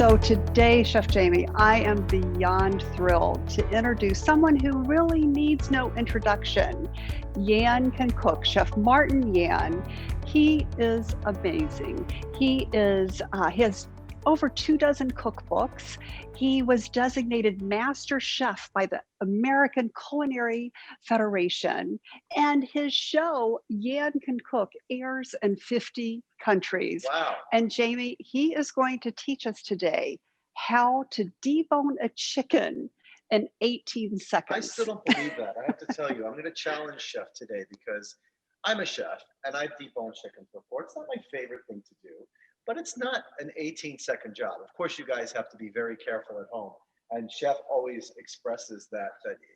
So today, Chef Jamie, I am beyond thrilled to introduce someone who really needs no introduction. Yan can cook. Chef Martin Yan. He is amazing. He has over 24 cookbooks. He was designated Master Chef by the American Culinary Federation. And his show, Yan Can Cook, airs in 50 countries. Wow. And Jamie, he is going to teach us today how to debone a chicken in 18 seconds. I still don't believe that. I have to tell you, I'm going to challenge Chef today because I'm a chef and I've deboned chickens before. It's not my favorite thing to do, but it's not an 18-second job. Of course, you guys have to be very careful at home. And Chef always expresses that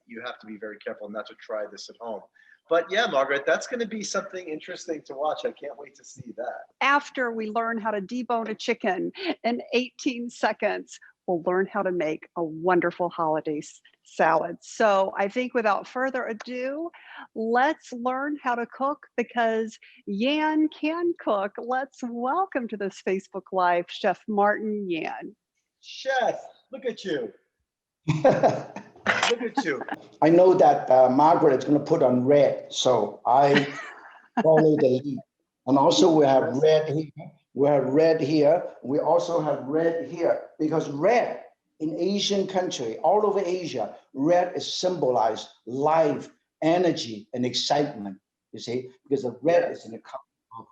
you have to be very careful not to try this at home. But yeah, Margaret, that's going to be something interesting to watch. I can't wait to see that. After we learn how to debone a chicken in 18 seconds, we'll learn how to make a wonderful holiday salad. So I think without further ado, let's learn how to cook because Yan can cook. Let's welcome to this Facebook Live, Chef Martin Yan. Chef, look at you. Look at you. I know that Margaret is going to put on red, so I follow the lead. And also we have red here. We have red here. We also have red here because red in Asian country, all over Asia, red is symbolized life, energy, and excitement. You see, because the red is in the color of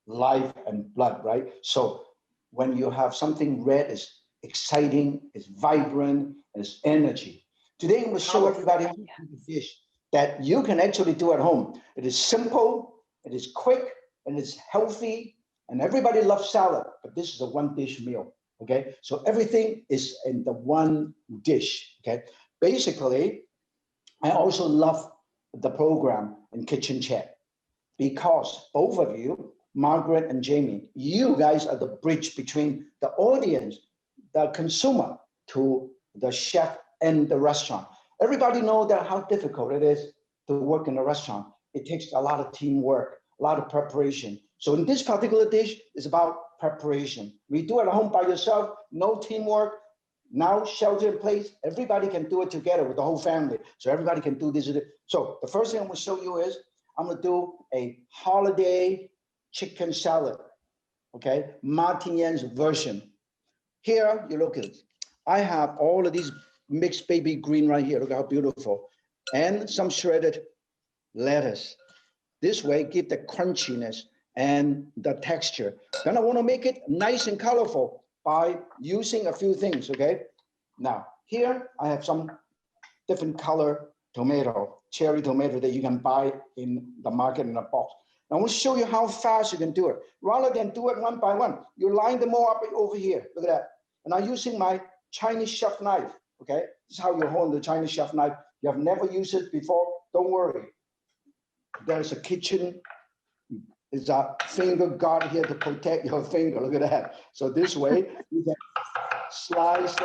life and blood, right? So when you have something red, it's exciting, it's vibrant, it's energy. Today, I'm going to show everybody how to make a dish that you can actually do at home. It is simple, it is quick, and it's healthy, and everybody loves salad, but this is a one-dish meal, okay? So everything is in the one dish, okay? Basically, I also love the program in Kitchen Chat because both of you, Margaret and Jamie, you guys are the bridge between the audience, the consumer, to the chef and the restaurant. Everybody knows that how difficult it is to work in a restaurant. It takes a lot of teamwork, a lot of preparation. So in this particular dish, it's about preparation. We do it at home by yourself, no teamwork. Now shelter in place, everybody can do it together with the whole family. So everybody can do this. So the first thing I'm gonna show you is, I'm gonna do a holiday chicken salad, okay? Martin Yan's version. Here, you look at it. I have all of these mixed baby green right here. Look how beautiful. And some shredded lettuce. This way, give the crunchiness and the texture. Then I want to make it nice and colorful by using a few things, okay? Now, here I have some different color tomato, cherry tomato that you can buy in the market in a box. Now, I want to show you how fast you can do it. Rather than do it one by one, you line them all up over here. Look at that. And I'm using my Chinese chef knife, okay? This is how you hold the Chinese chef knife. You have never used it before, don't worry. There's a kitchen, there's a finger guard here to protect your finger, look at that. So this way, you can slice,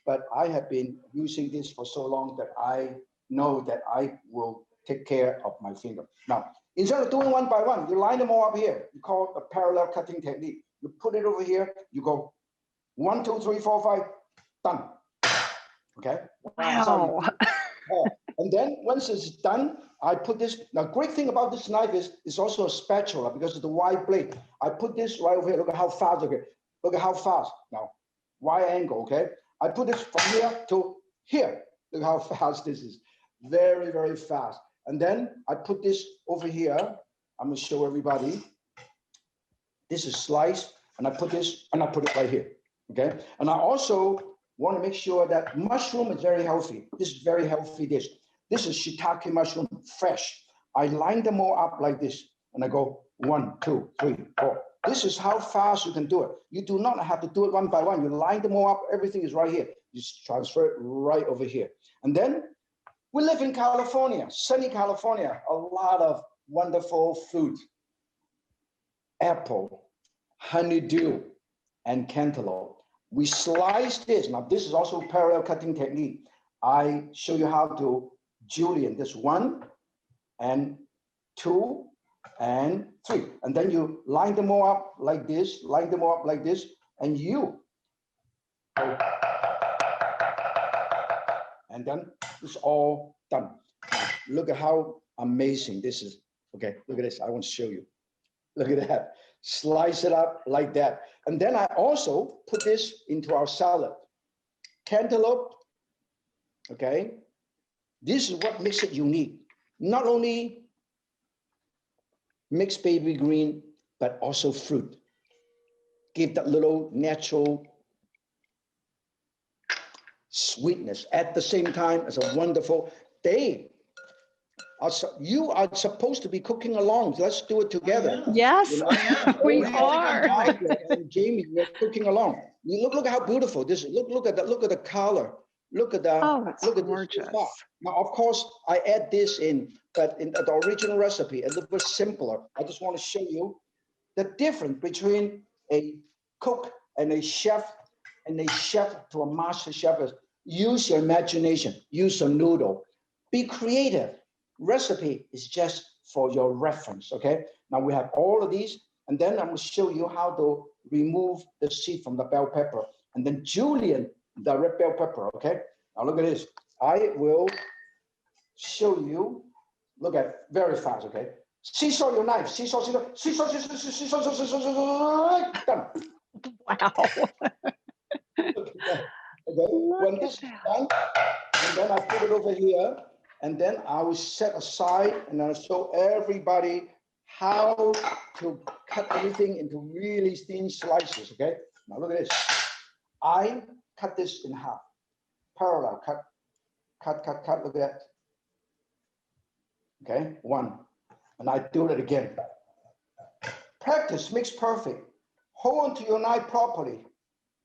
but I have been using this for so long that I know that I will take care of my finger. Now, instead of doing one by one, you line them all up here. You call it a parallel cutting technique. You put it over here, you go 1, 2, 3, 4, 5, done. Okay. Wow. And then once it's done, I put this. Now, great thing about this knife is it's also a spatula because of the wide blade. I put this right over here. Look at how fast. Okay. Look at how fast. Now, wide angle. Okay. I put this from here to here. Look how fast this is. Very, very fast. And then I put this over here. I'm gonna show everybody. This is sliced, and I put this, and I put it right here. Okay. And I also want to make sure that mushroom is very healthy. This is very healthy dish. This is shiitake mushroom, fresh. I line them all up like this, and I go 1, 2, 3, 4. This is how fast you can do it. You do not have to do it one by one. You line them all up. Everything is right here. You just transfer it right over here. And then we live in California, sunny California, a lot of wonderful fruit. Apple, honeydew, and cantaloupe. We slice this. Now, this is also parallel cutting technique. I show you how to julienne this 1 and 2 and 3. And then you line them all up like this, line them all up like this, and you So, and then it's all done. Look at how amazing this is. Okay, look at this. I want to show you. Look at that. Slice it up like that. And then I also put this into our salad. Cantaloupe. Okay. This is what makes it unique. Not only mixed baby green, but also fruit. Give that little natural sweetness at the same time as a wonderful day. You are supposed to be cooking along. Let's do it together. Yes, You know? we What do you think are. I'm doing? And Jamie, we're cooking along. Look how beautiful this is. Look at the color. Look at the Oh, it's look at gorgeous. this. Now, of course, I add this in, but in the original recipe, a little bit simpler. I just want to show you the difference between a cook and a chef to a master chef is use your imagination, use a noodle, be creative. Recipe is just for your reference, okay? Now we have all of these, and then I'm gonna show you how to remove the seed from the bell pepper. And then Julian, the red bell pepper, okay? Now look at this. I will show you, look at very fast, okay? Seesaw your knife, seesaw, done. Wow. Okay. When this is done, and then I put it over here, and then I will set aside, and I'll show everybody how to cut everything into really thin slices, okay? Now look at this. I cut this in half, parallel, cut, look at that. Okay, one, and I do it again. Practice makes perfect. Hold onto your knife properly.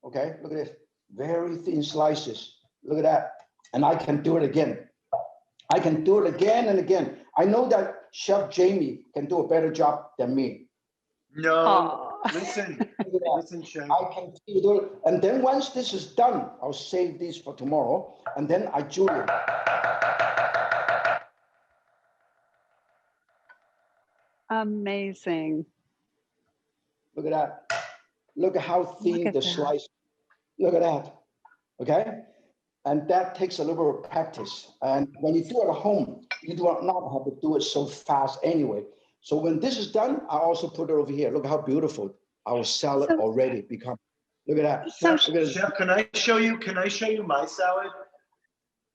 Okay, look at this, very thin slices. Look at that, and I can do it again. I can do it again and again. I know that Chef Jamie can do a better job than me. No, listen, Chef. I can do it. And then once this is done, I'll save these for tomorrow. And then I Julian. Amazing. Look at that. Look at how thin the slice. Look at that. Okay. And that takes a little bit of practice. And when you do it at home, you do not have to do it so fast anyway. So when this is done, I also put it over here. Look how beautiful our salad already become. Look at that. Chef, can I show you? Can I show you my salad?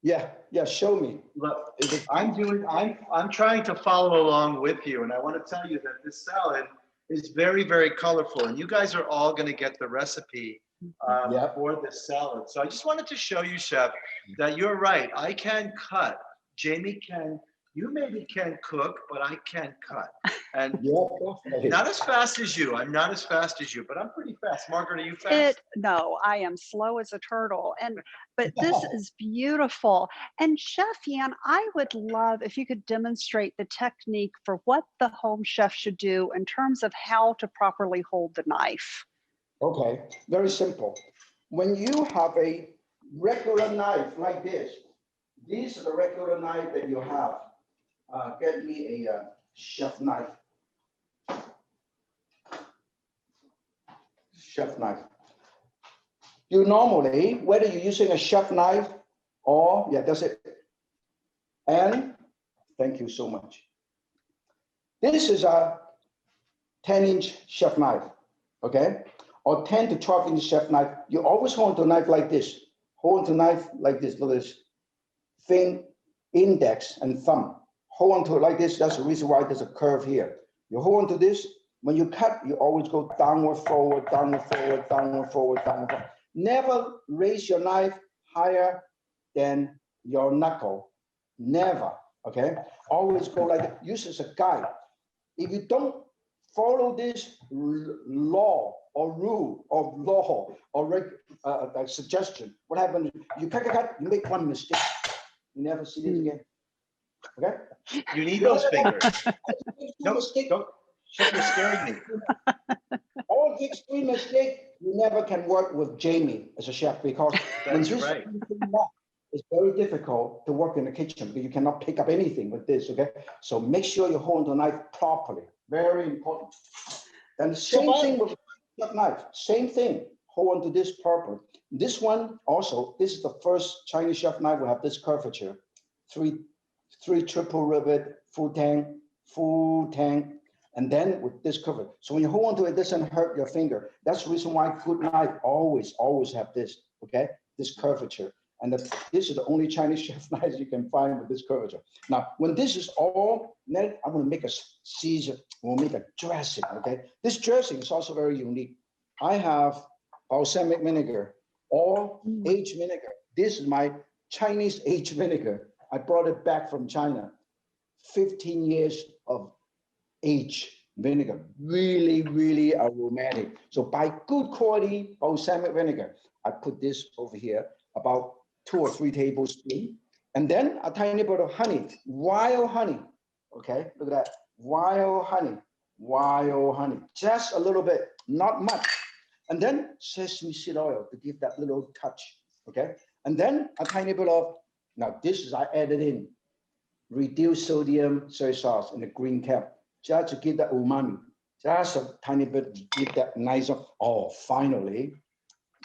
Yeah, show me. Look, I'm trying to follow along with you, and I want to tell you that this salad is very, very colorful, and you guys are all going to get the recipe for this salad. So I just wanted to show you, Chef, that you're right. I can cut. Jamie can. You maybe can cook, but I can cut. And not as fast as you. I'm not as fast as you, but I'm pretty fast. Margaret, are you fast? No, I am slow as a turtle. But this is beautiful. And Chef Yan, I would love if you could demonstrate the technique for what the home chef should do in terms of how to properly hold the knife. Okay, very simple. When you have a regular knife like this, these are the regular knife that you have. Get me a chef knife. Chef knife. You normally, whether you're using a chef knife or, that's it. And thank you so much. This is a 10-inch chef knife, okay? Or 10 to 12-inch chef knife. You always hold the knife like this. Hold the knife like this. Look at this. Thin index and thumb. Hold on to it like this. That's the reason why there's a curve here. You hold on to this. When you cut, you always go downward, forward, downward, forward, downward, forward, downward, forward. Never raise your knife higher than your knuckle. Never, okay? Always go like that. Use as a guide. If you don't follow this law or rule or law or suggestion, what happens? You cut, you make one mistake. You never see this again. Okay? You need those fingers. Don't, Chef, you're scaring me. All the extreme mistake, you never can work with Jamie as a chef because that's right. It's very difficult to work in the kitchen because you cannot pick up anything with this, okay? So make sure you hold the knife properly. Very important. And the same thing with the knife. Same thing. hold on to this purple. This one also, this is the first Chinese chef knife will have this curvature. Three triple rivet, full tang, and then with this cover. So when you hold on to it, it doesn't hurt your finger. That's the reason why good knife always have this, okay? This curvature. And this is the only Chinese chef knives you can find with this curvature. Now, when this is all, then I'm gonna make a Caesar, we'll make a dressing, okay? This dressing is also very unique. I have balsamic vinegar, all aged vinegar. This is my Chinese aged vinegar. I brought it back from China. 15 years of aged vinegar, really, really aromatic. So by good quality balsamic vinegar, I put this over here, about 2 or 3 tablespoons, and then a tiny bit of honey, wild honey. Okay, look at that, wild honey, just a little bit, not much. And then sesame seed oil to give that little touch. Okay, and then a tiny bit of, now this is I added in reduced sodium soy sauce in the green cap, just to give that umami, just a tiny bit to give that nice. Oh, finally,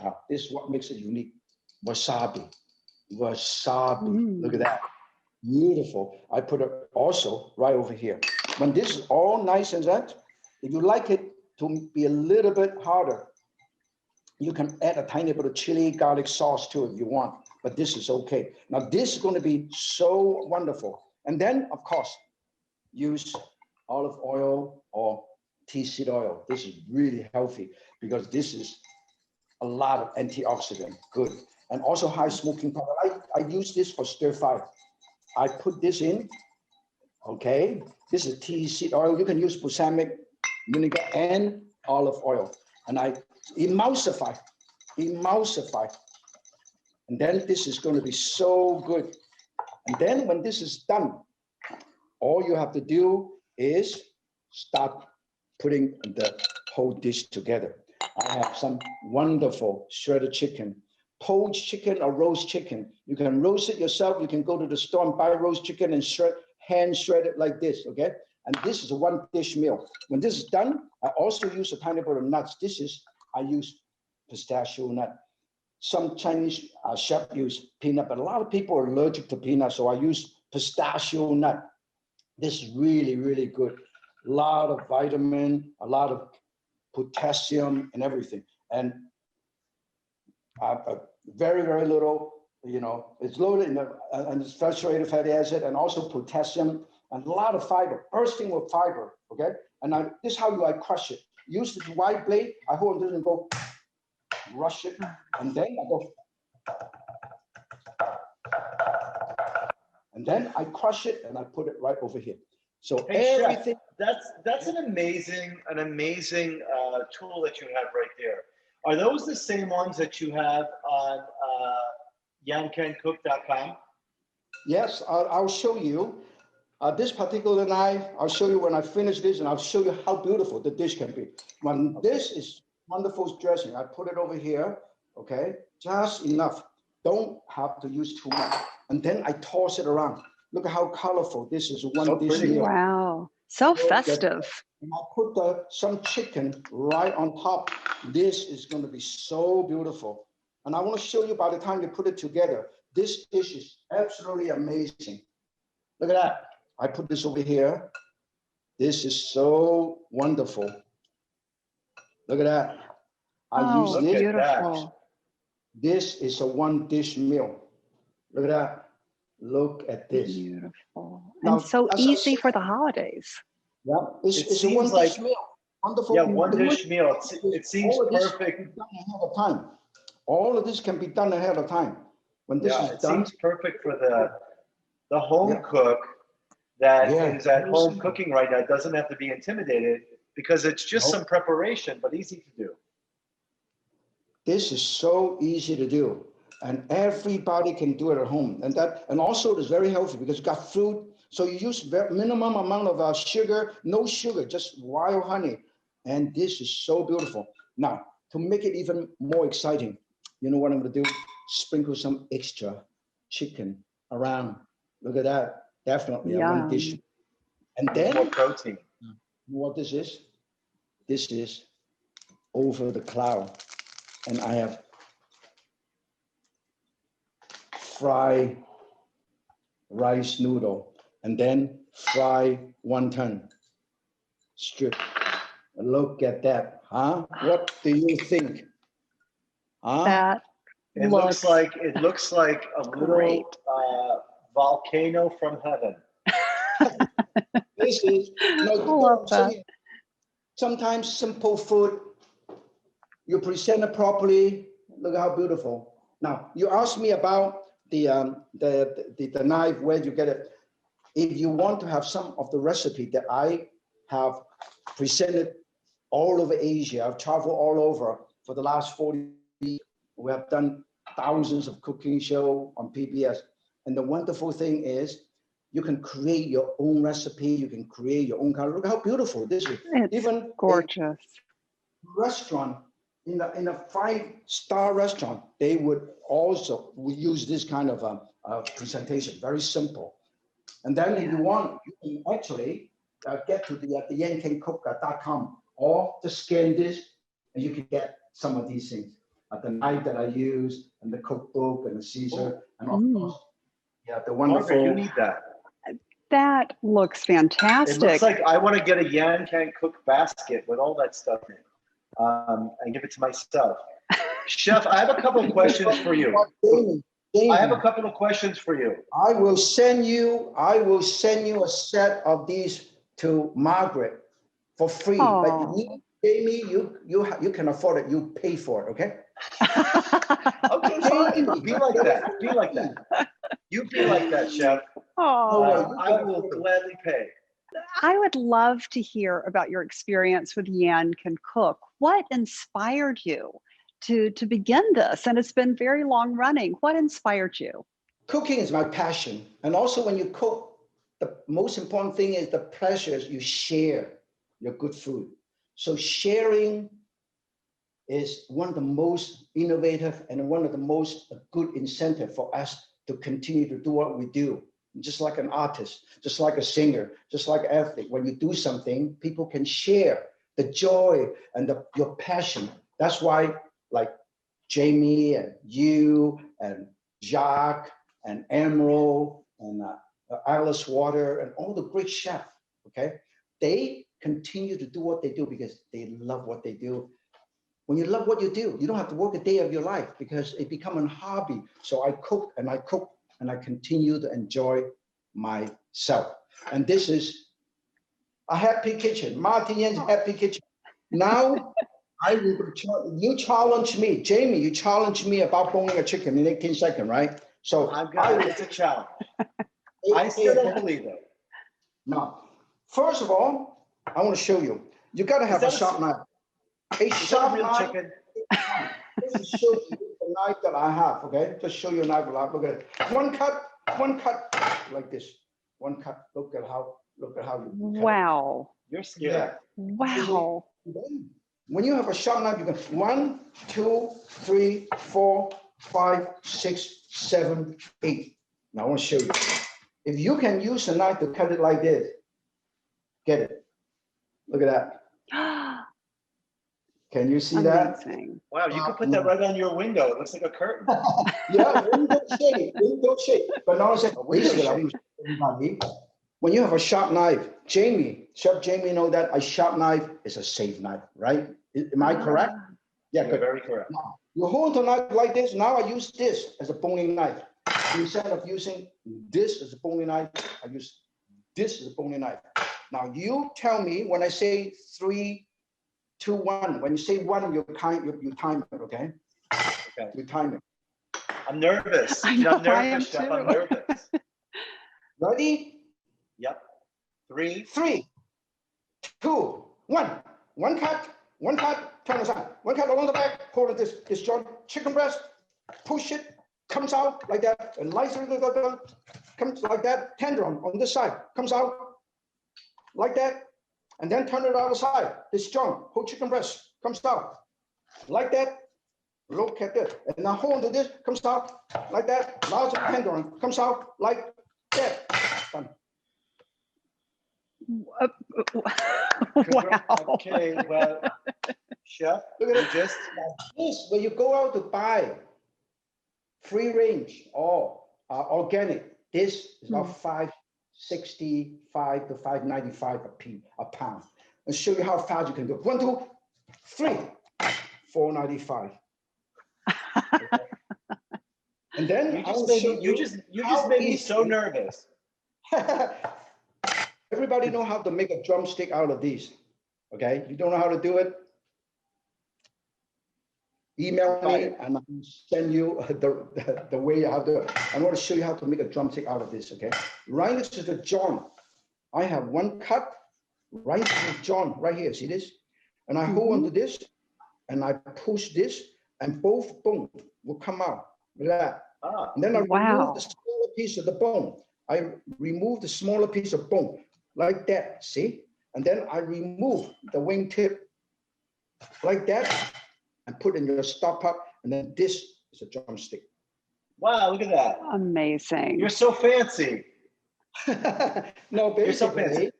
now this is what makes it unique. Wasabi. Look at that, beautiful. I put it also right over here. When this is all nice and that, if you like it to be a little bit harder, you can add a tiny bit of chili garlic sauce to it if you want, but this is okay. Now this is going to be so wonderful. And then of course, use olive oil or tea seed oil. This is really healthy because this is a lot of antioxidant, good. And also high smoking point. I use this for stir fry. I put this in, okay? This is tea seed oil. You can use balsamic vinegar and olive oil. And I emulsify. And then this is going to be so good. And then when this is done, all you have to do is start putting the whole dish together. I have some wonderful shredded chicken, poached chicken or roast chicken. You can roast it yourself. You can go to the store and buy roast chicken and hand shred it like this, okay? And this is a 1 dish meal. When this is done, I also use a tiny bit of nuts. I use pistachio nut. Some Chinese chef use peanut, but a lot of people are allergic to peanuts, so I use pistachio nut. This is really, really good. A lot of vitamin, a lot of potassium and everything. And very, very little, you know, it's loaded in the saturated fatty acid and also potassium and a lot of fiber, bursting with fiber, okay? And this is how I crush it. Use this wide blade, I hold it and go, rush it, and then I go, and then I crush it and I put it right over here. So Hey, everything. Chef, that's an amazing tool that you have right there. Are those the same ones that you have on yancancook.com? Yes, I'll show you. This particular knife, I'll show you when I finish this, and I'll show you how beautiful the dish can be. When this is wonderful dressing, I put it over here, okay? Just enough. Don't have to use too much. And then I toss it around. Look at how colorful this is. One dish meal. Wow, so festive. And I put some chicken right on top. This is going to be so beautiful. And I want to show you by the time you put it together, this dish is absolutely amazing. Look at that. I put this over here. This is so wonderful. Look at that. I use this. Beautiful. This is a 1 dish meal. Look at that. Look at this. Beautiful. Now, And so easy for the holidays. Yeah, it's a 1 dish meal. Wonderful. Yeah, 1 dish meal. It seems perfect. Ahead of time. All of this can be done ahead of time. When this is done, seems perfect for the home cook that is at home cooking right now. Doesn't have to be intimidated because it's just some preparation, but easy to do. This is so easy to do, and everybody can do it at home. And also it's very healthy because it's got fruit. So you use minimum amount of sugar, no sugar, just wild honey. And this is so beautiful. Now, to make it even more exciting, you know what I'm going to do? Sprinkle some extra chicken around. Look at that. Definitely a 1 dish. And then more protein. What this is over the cloud. and I have fried rice noodle, and then fry wonton strip. Look at that, huh? What do you think? Huh? That It looks like a great. little volcano from heaven. This is, I love that. sometimes simple food, you present it properly. Look how beautiful. Now, you asked me about the knife, where you get it. If you want to have some of the recipe that I have presented all over Asia, I've traveled all over for the last 40 years. We have done thousands of cooking shows on PBS. And the wonderful thing is you can create your own recipe. You can create your own color. Look how beautiful this is. It's even gorgeous. Restaurant in a 5-star restaurant, they would also use this kind of presentation. Very simple. And then if you want, you can actually get to the yancancook.com or just scan this, and you can get some of these things. The knife that I use, and the cookbook, and the Caesar, and of course, the wonderful. Margaret, you need that. That looks It fantastic. looks like I want to get a Yan Can Cook basket with all that stuff in it, and give it to myself. Chef, I have a couple of questions for you. I have a couple of questions for you. I will send you a set of these to Margaret for free. Aww. But you, Jamie, you can afford it. You pay for it, okay? Okay, fine. Be like that. Be like that. You be like that, Chef. Oh, I will gladly pay. I would love to hear about your experience with Yan Can Cook. What inspired you to begin this? And it's been very long running. What inspired you? Cooking is my passion. And also when you cook, the most important thing is the pleasures you share your good food. So sharing is one of the most innovative and one of the most good incentive for us to continue to do what we do. Just like an artist, just like a singer, just like an athlete. When you do something, people can share the joy and your passion. That's why, like Jamie and you and Jacques and Emerald and Alice Water and all the great chefs, okay? They continue to do what they do because they love what they do. When you love what you do, you don't have to work a day of your life because it becomes a hobby. So I cook and I cook and I continue to enjoy myself. And this is a happy kitchen, Martin Yan's happy kitchen. Now, you challenge me, Jamie, you challenged me about boning a chicken in 18 seconds, right? So It's a challenge. I still don't believe it. Now, first of all, I want to show you. You got to have a sharp knife. A sharp knife. Chicken? Just to show you the knife that I have, okay? Just show you a knife. Look at it. One cut like this. One cut. Look at how you cut Wow. You're scared. Yeah. Wow. When you have a sharp knife, you can 1, 2, 3, 4, 5, 6, 7, 8. Now I want to show you. If you can use a knife to cut it like this, get it. Look at that. Can you see Amazing. that? Wow, you could put that right on your window. It looks like a curtain. Yeah, window shade. But now I said, everybody, when you have a sharp knife, Chef Jamie know that a sharp knife is a safe knife, right? Am I correct? Yeah, You're good. very correct. Now, you hold the knife like this. Now I use this as a boning knife. Instead of using this as a boning knife, I use this as a boning knife. Now you tell me when I say 3, 2, 1. When you say 1, you time it, okay? Okay. You time it. I'm nervous. I know, I'm nervous, I am Chef. I'm too. nervous. Ready? Yep. 3. 3, 2, 1. One cut, turn aside. One cut along the back, hold it this joint, chicken breast, push it, comes out like that, and lights comes like that, tender on this side, comes out like that, and then turn it out the side. This joint, whole chicken breast, comes out like that. Look at this. And now hold to this, comes out like that. Large tenderloin comes out like that. Done. Wow. Okay, well, Chef, Look at you it. just This, when you go out to buy free range or organic, this is about $5.65 to $5.95 a pound. And show you how fast you can do it. 1, 2, 3, $4.95. And then you just made me so nervous. Everybody know how to make a drumstick out of these. Okay, you don't know how to do it? Email me and I'll send you the way how to. I want to show you how to make a drumstick out of this. Okay, right next to the joint, I have one cut right to the joint right here. See this? And I hold onto this, and I push this, and both bone will come out like that. And then I remove the smaller piece of the bone. I remove the smaller piece of bone like that. See? And then I remove the wing tip like that. And put in your stop up, and then this is a drumstick. Wow, look at that. Amazing. You're so fancy. No, basically, You're so fancy.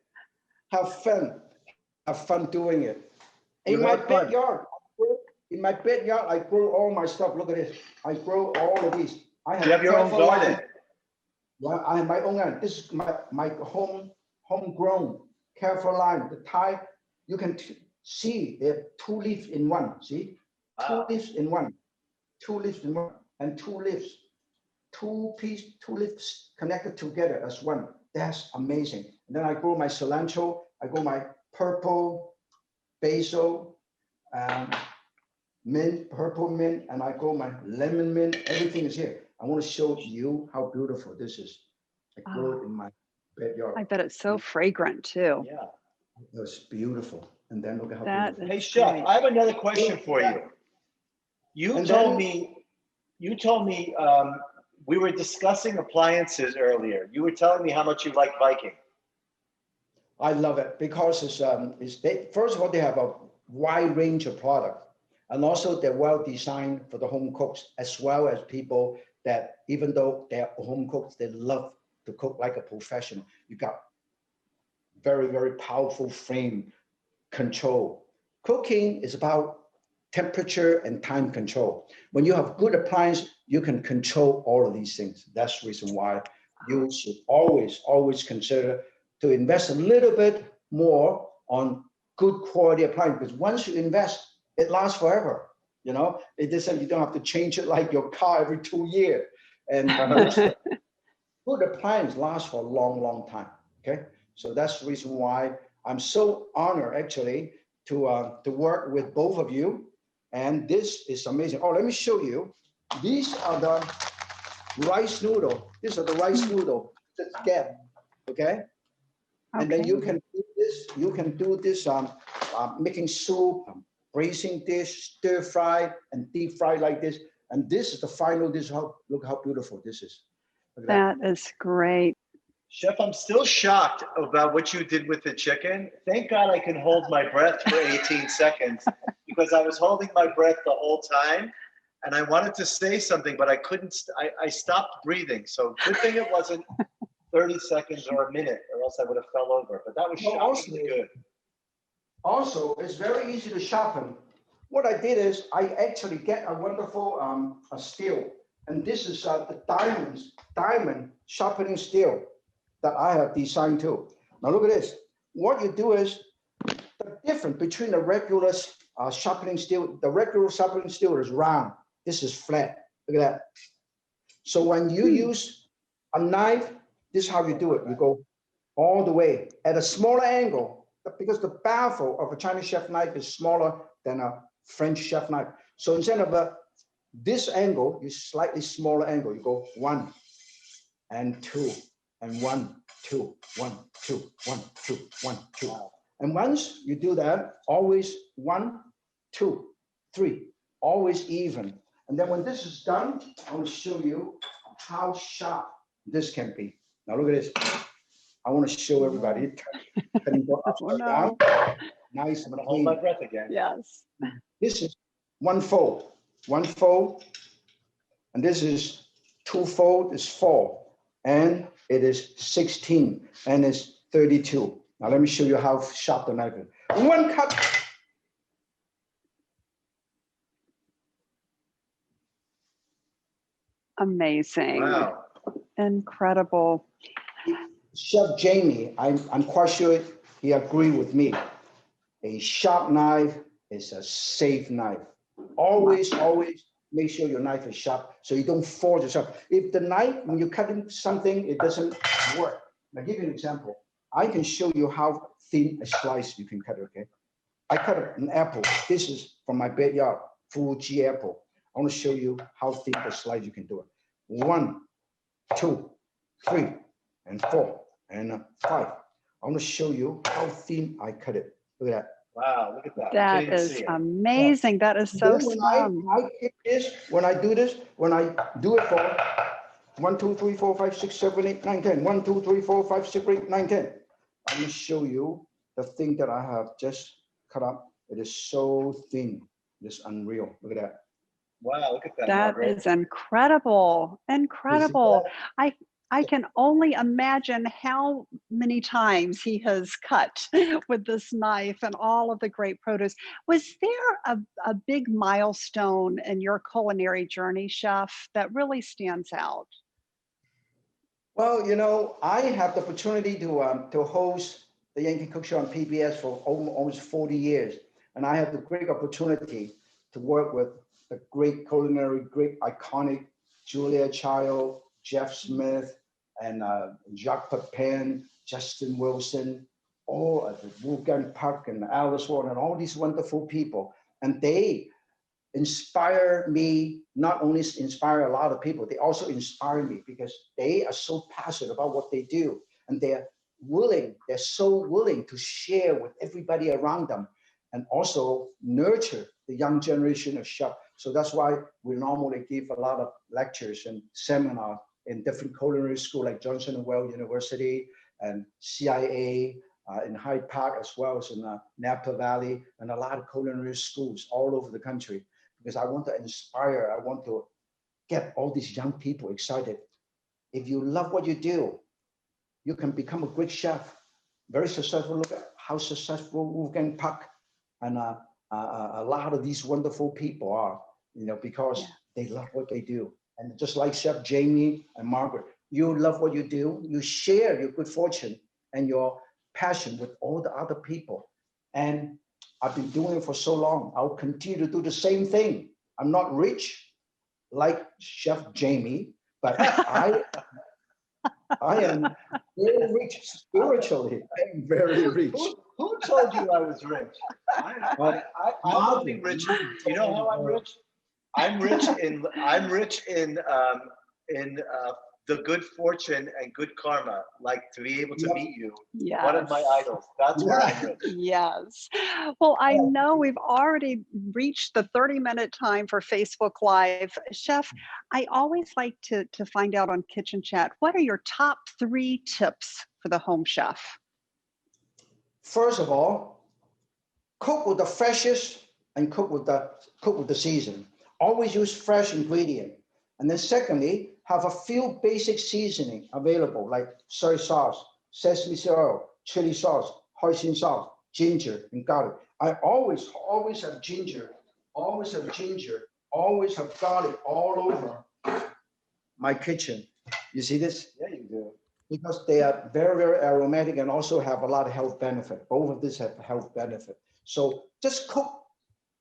Have fun doing it. In You my have fun. backyard, I grow all my stuff. Look at this. I grow all of these. You have your own garden. Yeah, I have my own garden. This is my homegrown careful lime. The Thai, you can see there are 2 leaves in one. See? 2 leaves in one, 2 leaves in one, and 2 leaves, 2 leaves connected together as one. That's amazing. And then I grow my cilantro, I grow my purple basil, mint, purple mint, and I grow my lemon mint. Everything is here. I want to show you how beautiful this is. I grow it in my backyard. I bet it's so fragrant too. Yeah. It's beautiful. And then look at how beautiful. Hey, Chef, I have another question for you. You told me we were discussing appliances earlier. You were telling me how much you like Viking. I love it because first of all, they have a wide range of product, and also they're well designed for the home cooks, as well as people that, even though they're home cooks, they love to cook like a professional. You got very, very powerful frame control. Cooking is about temperature and time control. When you have good appliance, you can control all of these things. That's the reason why you should always consider to invest a little bit more on good quality appliance, because once you invest, it lasts forever. You know, it doesn't, you don't have to change it like your car every 2 years. And good appliance lasts for a long, long time. Okay, so that's the reason why I'm so honored actually to work with both of you. And this is amazing. Oh, let me show you. These are the rice noodle. These are the rice noodle that get, okay? And then you can do this. You can do this making soup, braising dish, stir fry, and deep fry like this. And this is the final dish. Look how beautiful this is. That is great. Chef, I'm still shocked about what you did with the chicken. Thank God I can hold my breath for 18 seconds because I was holding my breath the whole time and I wanted to say something, but I couldn't. I stopped breathing. So good thing it wasn't 30 seconds or a minute, or else I would have fell over. But that was shockingly good. Also, it's very easy to sharpen. What I did is I actually get a wonderful a steel, and this is the diamond sharpening steel that I have designed too. Now look at this. What you do is the difference between the regular sharpening steel. The regular sharpening steel is round. This is flat. Look at that. So when you use a knife, this is how you do it. You go all the way at a smaller angle, because the baffle of a Chinese chef knife is smaller than a French chef knife. So instead of this angle, you slightly smaller angle. You go 1 and 2 and 1, 2, 1, 2, 1, 2, 1, 2. And once you do that, always 1, 2, 3, always even. And then when this is done, I will show you how sharp this can be. Now look at this. I want to show everybody. Down. Nice. I'm going to hold my breath again. Yes. This is one fold, and this is 2 fold, is 4, and it is 16, and it's 32. Now let me show you how sharp the knife is. One cut, Amazing. Wow. Incredible. Chef Jamie, I'm quite sure he agreed with me. A sharp knife is a safe knife. Always make sure your knife is sharp so you don't forge yourself. If the knife, when you're cutting something, it doesn't work. I'll give you an example. I can show you how thin a slice you can cut, okay? I cut an apple. This is from my backyard, Fuji apple. I want to show you how thin a slice you can do it. 1, 2, 3, and 4, and 5. I want to show you how thin I cut it. Look at that. Wow, look at that. That is amazing. That is so strong. When I do this, when I do it for 1, 2, 3, 4, 5, 6, 7, 8, 9, 10. 1, 2, 3, 4, 5, 6, 8, 9, 10. I'm going to show you the thing that I have just cut up. It is so thin. It's unreal. Look at that. Wow, look at that. That Margaret. is incredible. Incredible. I can only imagine how many times he has cut with this knife and all of the great produce. Was there a big milestone in your culinary journey, Chef, that really stands out? Well, you know, I have the opportunity to host the Yankee Cook Show on PBS for almost 40 years. And I have the great opportunity to work with the great great iconic Julia Child, Jeff Smith, and Jacques Pepin, Justin Wilson, all of the Wolfgang Puck and Alice Warren, and all these wonderful people. And they inspire me, not only inspire a lot of people, they also inspire me because they are so passionate about what they do. And they're so willing to share with everybody around them and also nurture the young generation of chefs. So that's why we normally give a lot of lectures and seminars in different culinary schools like Johnson & Wales University and CIA in Hyde Park, as well as in Napa Valley, and a lot of culinary schools all over the country, because I want to inspire, I want to get all these young people excited. If you love what you do, you can become a great chef, very successful. Look at how successful Wolfgang Puck and a lot of these wonderful people are, because they love what they do. And just like Chef Jamie and Margaret, you love what you do, you share your good fortune and your passion with all the other people. And I've been doing it for so long. I'll continue to do the same thing. I'm not rich like Chef Jamie, but I am very rich spiritually. I'm very rich. Who told you I was rich? I'm only rich. You know how I'm rich? I'm rich in the good fortune and good karma, like to be able to meet you. Yes. One of my idols. That's where I'm rich. Yes. Well, I know we've already reached the 30-minute time for Facebook Live. Chef, I always like to find out on Kitchen Chat, what are your top 3 tips for the home chef? First of all, cook with the freshest and cook with the season. Always use fresh ingredient. And then secondly, have a few basic seasoning available, like soy sauce, sesame oil, chili sauce, hoisin sauce, ginger, and garlic. I always have ginger, always have garlic all over my kitchen. You see this? Yeah, you do. Because they are very, very aromatic and also have a lot of health benefit. Both of these have health benefit. So just cook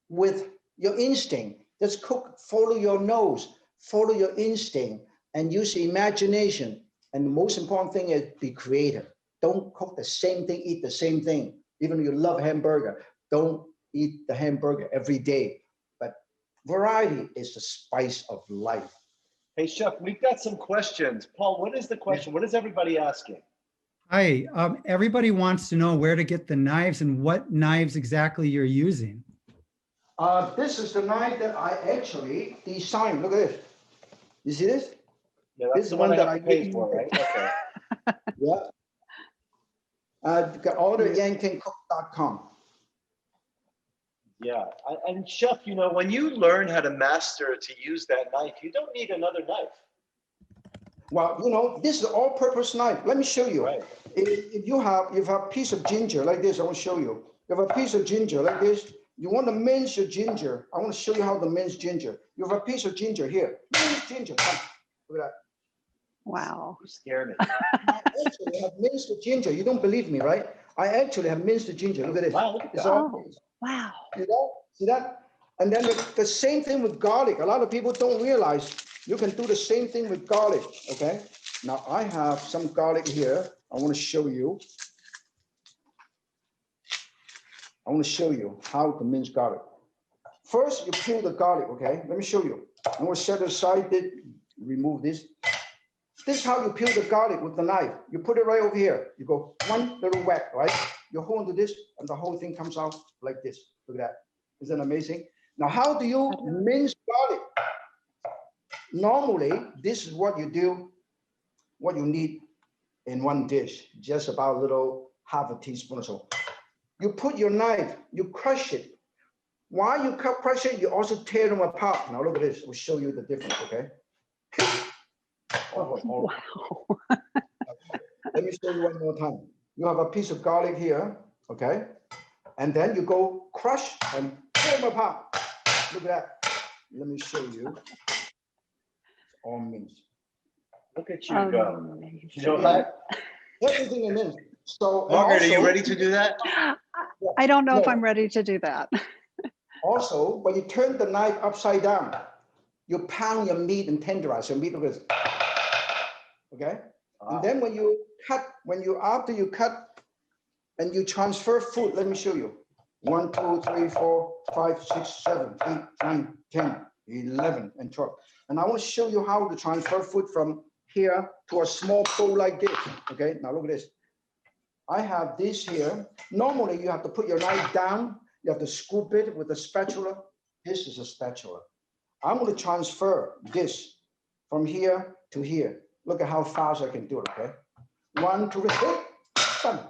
with your instinct. Just cook, follow your nose, follow your instinct, and use imagination. And the most important thing is be creative. Don't cook the same thing, eat the same thing. Even if you love hamburger, don't eat the hamburger every day. But variety is the spice of life. Hey, Chef, we've got some questions. Paul, what is the question? What is everybody asking? Hi, everybody wants to know where to get the knives and what knives exactly you're using. This is the knife that I actually designed. Look at this. You see this? Yeah, that's the one that I paid for, right? Okay. Yeah. You can order yankingcook.com. Yeah, and Chef, when you learn how to master to use that knife, you don't need another knife. Well, this is an all-purpose knife. Let me show you. Right. If you have a piece of ginger like this, I want to show you. You have a piece of ginger like this. You want to mince your ginger. I want to show you how to mince ginger. You have a piece of ginger here. Mince ginger. Come. Look at that. Wow. You scare me. I actually have minced ginger. You don't believe me, right? I actually have minced ginger. Look at this. Wow, look at It's that. all Oh, minced. wow. See that? See that? And then the same thing with garlic. A lot of people don't realize you can do the same thing with garlic. Okay. Now I have some garlic here. I want to show you. I want to show you how to mince garlic. First, you peel the garlic. Okay. Let me show you. I'm going to set aside it. Remove this. This is how you peel the garlic with the knife. You put it right over here. You go one little whack, right? You hold onto this, and the whole thing comes out like this. Look at that. Isn't that amazing? Now, how do you mince garlic? Normally, this is what you do, what you need in one dish, just about a little half a teaspoon or so. You put your knife, you crush it. While you crush it, you also tear them apart. Now, look at this. We'll show you the difference, okay? Oh, Wow. let me show you one more time. You have a piece of garlic here, okay? And then you go crush and tear them apart. Look at that. Let me show you. It's all minced. Look at you go. Amazing. You know what? Everything in minced. So Margaret, are you also- ready to do that? I don't know if No. I'm ready to do that. Also, when you turn the knife upside down, you pound your meat and tenderize your meat. Look at this. Okay? Wow. And then when you cut, after you cut and you transfer food, let me show you. 1, 2, 3, 4, 5, 6, 7, 8, 9, 10, 11, and 12. And I want to show you how to transfer food from here to a small bowl like this. Okay, now look at this. I have this here. Normally, you have to put your knife down. You have to scoop it with a spatula. This is a spatula. I'm going to transfer this from here to here. Look at how fast I can do it, okay? 1, 2, 3, done.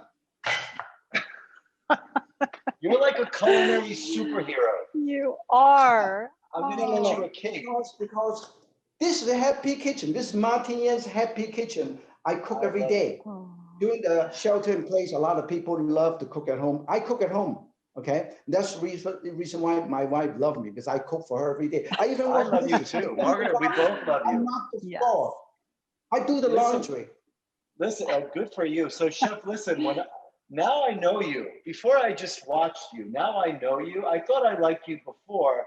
You're like a culinary superhero. You are. I'm gonna Oh. get you a cake. Because this is a happy kitchen. This is Martin Yan's happy kitchen. I cook every day. Oh. During the shelter in place, a lot of people love to cook at home. I cook at home, okay? That's the reason why my wife loves me, because I cook for her every day. I even I love you too. Margaret, we both love I'm you. not the Yes. floor. I do the Listen. laundry. Listen, good for you. So, Chef, listen, now I know you. Before I just watched you. Now I know you. I thought I liked you before.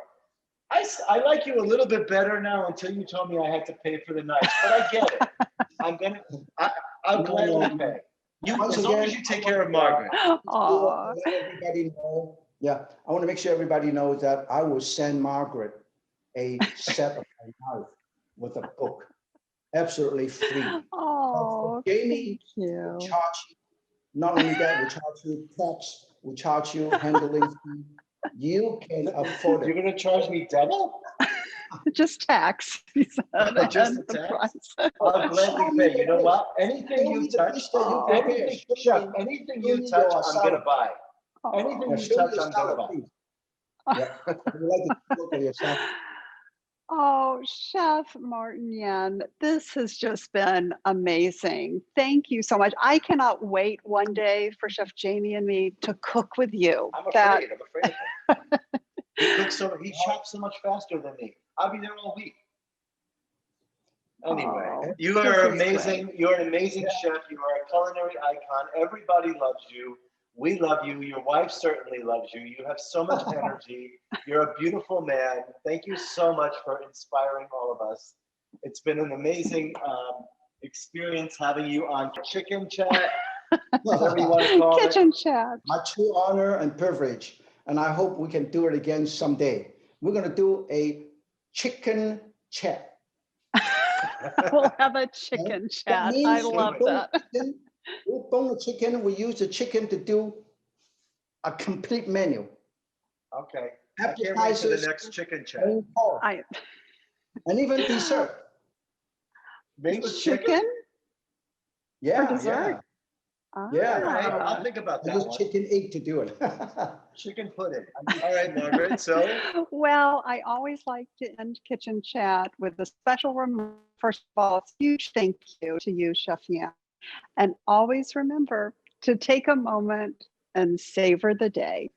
I like you a little bit better now until you told me I had to pay for the knife. But I get it. I'll gladly pay. Once As long as again, you take care of Margaret. Aw. Let everybody know. Yeah, I want to make sure everybody knows that I will send Margaret a set of my knife with a book, absolutely free. Oh, Jamie thank you. will charge you. Not only that, we'll charge you tax, we'll charge you handling fee. You can afford You're it. gonna charge me double? Just tax. He said, Just and the the tax? price. I'll gladly pay. You know what? Anything Show me you the touch, dish that you prepare. anything, Show Chef, me- anything show you me touch, your I'm salad. gonna buy. Oh. Anything Yeah, you show me touch, your I'm gonna salad, buy. please. Yeah, would you like to look at your salad? Oh, Chef Martin Yan, this has just been amazing. Thank you so much. I cannot wait one day for Chef Jamie and me to cook with you. I'm afraid of him. He chops so much faster than me. I'll be there all week. Anyway, Oh, you this are is great. amazing. You're an amazing chef. You are a culinary icon. Everybody loves you. We love you. Your wife certainly loves you. You have so much energy. You're a beautiful man. Thank you so much for inspiring all of us. It's been an amazing experience having you on Chicken Chat, whatever you want to call it. Kitchen chat. My true honor and privilege, and I hope we can do it again someday. We're going to do a chicken chat. We'll have a chicken chat. I love that. We bone the chicken. We use the chicken to do a complete menu. Okay. I can't wait for the Appetizers, next Chicken Chat. main course, I and even dessert. Made with chicken Yeah, for dessert. Yeah. All right, Ah. I'll think about I that use one. chicken egg to do it. Chicken pudding. All right, Margaret. So Well, I always like to end kitchen chat with a special remark. First of all, a huge thank you to you, Chef Yan. And always remember to take a moment and savor the day.